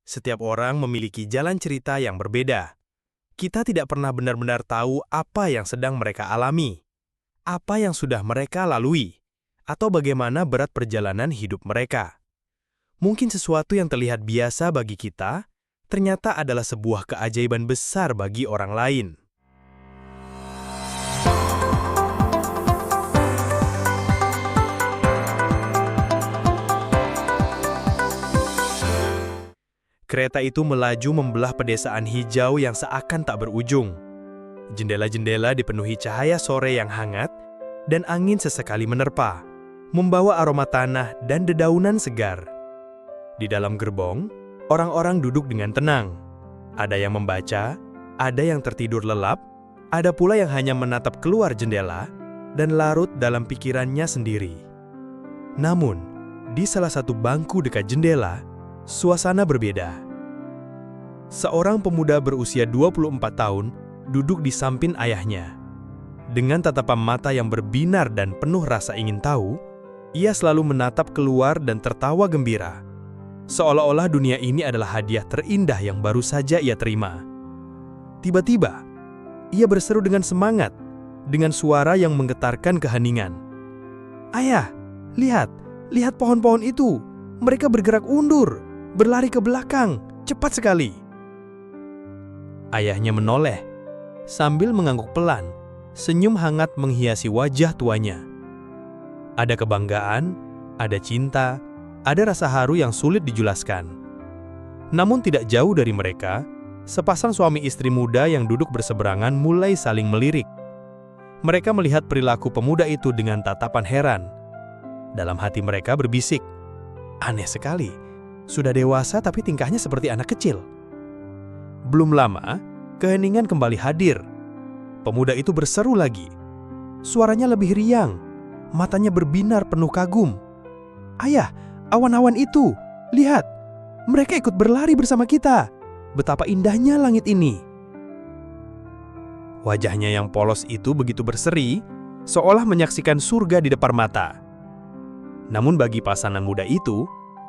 Setiap orang memiliki jalan cerita yang berbeda. Kita tidak pernah benar-benar tahu apa yang sedang mereka alami, apa yang sudah mereka lalui, atau bagaimana berat perjalanan hidup mereka. Mungkin sesuatu yang terlihat biasa bagi kita, ternyata adalah sebuah keajaiban besar bagi orang lain. Kereta itu melaju membelah pedesaan hijau yang seakan tak berujung. Jendela-jendela dipenuhi cahaya sore yang hangat, dan angin sesekali menerpa, membawa aroma tanah dan dedaunan segar. Di dalam gerbong, orang-orang duduk dengan tenang. Ada yang membaca, ada yang tertidur lelap, ada pula yang hanya menatap keluar jendela dan larut dalam pikirannya sendiri. Namun, di salah satu bangku dekat jendela, suasana berbeda. Seorang pemuda berusia 24 tahun duduk di samping ayahnya. Dengan tatapan mata yang berbinar dan penuh rasa ingin tahu, ia selalu menatap keluar dan tertawa gembira. Seolah-olah dunia ini adalah hadiah terindah yang baru saja ia terima. Tiba-tiba, ia berseru dengan semangat, dengan suara yang menggetarkan keheningan. "Ayah, lihat pohon-pohon itu. Mereka bergerak undur, berlari ke belakang, cepat sekali." Ayahnya menoleh, sambil mengangguk pelan, senyum hangat menghiasi wajah tuanya. Ada kebanggaan, ada cinta, ada rasa haru yang sulit dijelaskan. Namun tidak jauh dari mereka, sepasang suami istri muda yang duduk berseberangan mulai saling melirik. Mereka melihat perilaku pemuda itu dengan tatapan heran. Dalam hati mereka berbisik, "Aneh sekali, sudah dewasa tapi tingkahnya seperti anak kecil." Belum lama, keheningan kembali hadir. Pemuda itu berseru lagi. Suaranya lebih riang, matanya berbinar penuh kagum. "Ayah, awan-awan itu, lihat, mereka ikut berlari bersama kita. Betapa indahnya langit ini." Wajahnya yang polos itu begitu berseri, seolah menyaksikan surga di depan mata. Namun bagi pasangan muda itu,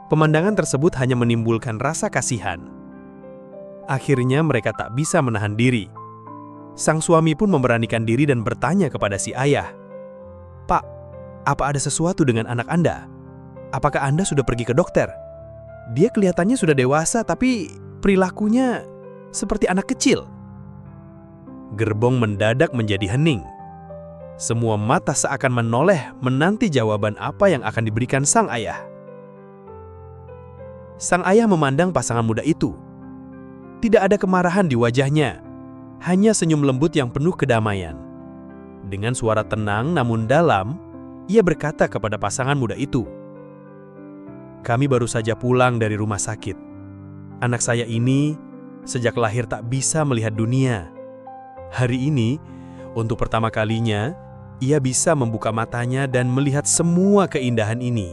pemandangan tersebut hanya menimbulkan rasa kasihan. Akhirnya mereka tak bisa menahan diri. Sang suami pun memberanikan diri dan bertanya kepada si ayah, "Pak, apa ada sesuatu dengan anak Anda? Apakah Anda sudah pergi ke dokter? Dia kelihatannya sudah dewasa tapi perilakunya seperti anak kecil." Gerbong mendadak menjadi hening. Semua mata seakan menoleh menanti jawaban apa yang akan diberikan sang ayah. Sang ayah memandang pasangan muda itu. Tidak ada kemarahan di wajahnya, hanya senyum lembut yang penuh kedamaian. Dengan suara tenang namun dalam, ia berkata kepada pasangan muda itu, "Kami baru saja pulang dari rumah sakit. Anak saya ini sejak lahir tak bisa melihat dunia. Hari ini, untuk pertama kalinya, ia bisa membuka matanya dan melihat semua keindahan ini."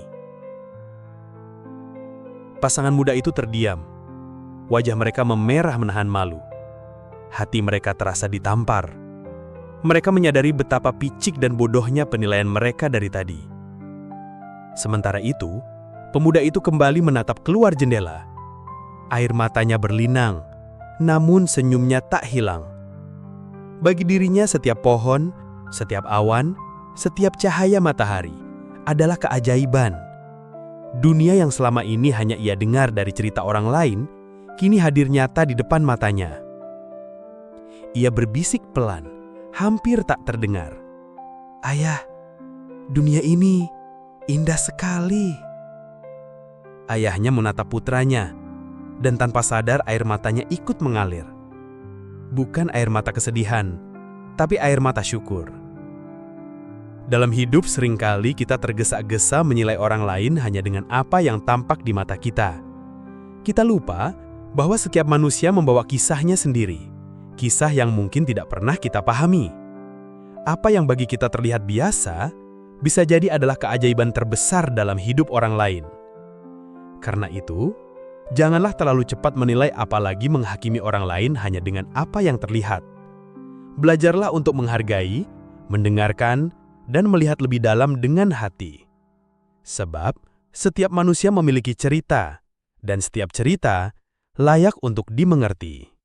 Pasangan muda itu terdiam. Wajah mereka memerah menahan malu. Hati mereka terasa ditampar. Mereka menyadari betapa picik dan bodohnya penilaian mereka dari tadi. Sementara itu, pemuda itu kembali menatap keluar jendela. Air matanya berlinang, namun senyumnya tak hilang. Bagi dirinya setiap pohon, setiap awan, setiap cahaya matahari adalah keajaiban. Dunia yang selama ini hanya ia dengar dari cerita orang lain, kini hadir nyata di depan matanya. Ia berbisik pelan, hampir tak terdengar, "Ayah, dunia ini indah sekali." Ayahnya menatap putranya, dan tanpa sadar air matanya ikut mengalir. Bukan air mata kesedihan, tapi air mata syukur. Dalam hidup seringkali kita tergesa-gesa menilai orang lain hanya dengan apa yang tampak di mata kita. Kita lupa bahwa setiap manusia membawa kisahnya sendiri, kisah yang mungkin tidak pernah kita pahami. Apa yang bagi kita terlihat biasa, bisa jadi adalah keajaiban terbesar dalam hidup orang lain. Karena itu, janganlah terlalu cepat menilai apalagi menghakimi orang lain hanya dengan apa yang terlihat. Belajarlah untuk menghargai, mendengarkan, dan melihat lebih dalam dengan hati. Sebab, setiap manusia memiliki cerita, dan setiap cerita layak untuk dimengerti.